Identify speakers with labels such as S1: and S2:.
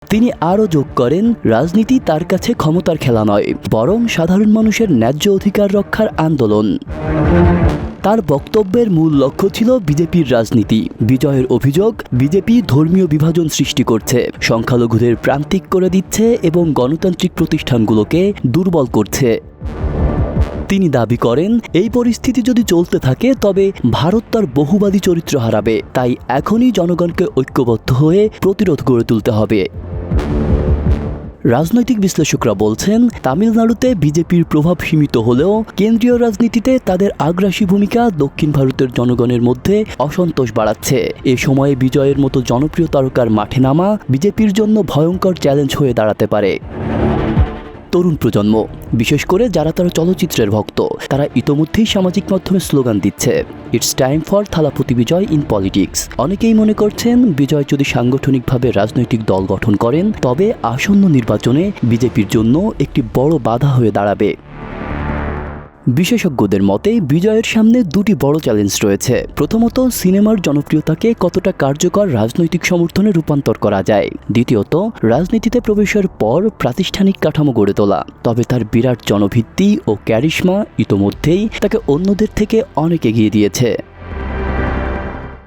S1: তিনি আরও যোগ করেন, রাজনীতি তার কাছে ক্ষমতার খেলা নয়, বরং সাধারণ মানুষের ন্যায্য অধিকার রক্ষার আন্দোলন। তার বক্তব্যের মূল লক্ষ্য ছিল বিজেপির রাজনীতি। বিজয়ের অভিযোগ, বিজেপি ধর্মীয় বিভাজন সৃষ্টি করছে, সংখ্যালঘুদের প্রান্তিক করে দিচ্ছে এবং গণতান্ত্রিক প্রতিষ্ঠানগুলোকে দুর্বল করছে। তিনি দাবি করেন, এই পরিস্থিতি যদি চলতে থাকে তবে ভারত তার বহুবাদী চরিত্র হারাবে, তাই এখনই জনগণকে ঐক্যবদ্ধ হয়ে প্রতিরোধ গড়ে তুলতে হবে। রাজনৈতিক বিশ্লেষকরা বলছেন, তামিলনাড়ুতে বিজেপির প্রভাব সীমিত হলেও কেন্দ্রীয় রাজনীতিতে তাদের আগ্রাসী ভূমিকা দক্ষিণ ভারতের জনগণের মধ্যে অসন্তোষ বাড়াচ্ছে। এ সময়ে বিজয়ের মতো জনপ্রিয় তারকার মাঠে নামা বিজেপির জন্য ভয়ঙ্কর চ্যালেঞ্জ হয়ে দাঁড়াতে পারে। তরুণ প্রজন্ম, বিশেষ করে যারা তারা চলচ্চিত্রের ভক্ত, তারা ইতোমধ্যেই সামাজিক মাধ্যমে স্লোগান দিচ্ছে, it's time for Thalapathy Vijay in politics. অনেকেই মনে করছেন, বিজয় যদি সাংগঠনিকভাবে রাজনৈতিক দল গঠন করেন তবে আসন্ন নির্বাচনে বিজেপির জন্য একটি বড় বাধা হয়ে দাঁড়াবে। বিশেষজ্ঞদের মতে বিজয়ের সামনে দুটি বড় চ্যালেঞ্জ রয়েছে। প্রথমত, সিনেমার জনপ্রিয়তাকে কতটা কার্যকর রাজনৈতিক সমর্থনে রূপান্তর করা যায়। দ্বিতীয়ত, রাজনীতিতে প্রবেশের পর প্রাতিষ্ঠানিক কাঠামো গড়ে তোলা। তবে তার বিরাট জনভিত্তি ও ক্যারিশমা ইতোমধ্যেই তাকে অন্যদের থেকে অনেক এগিয়ে দিয়েছে।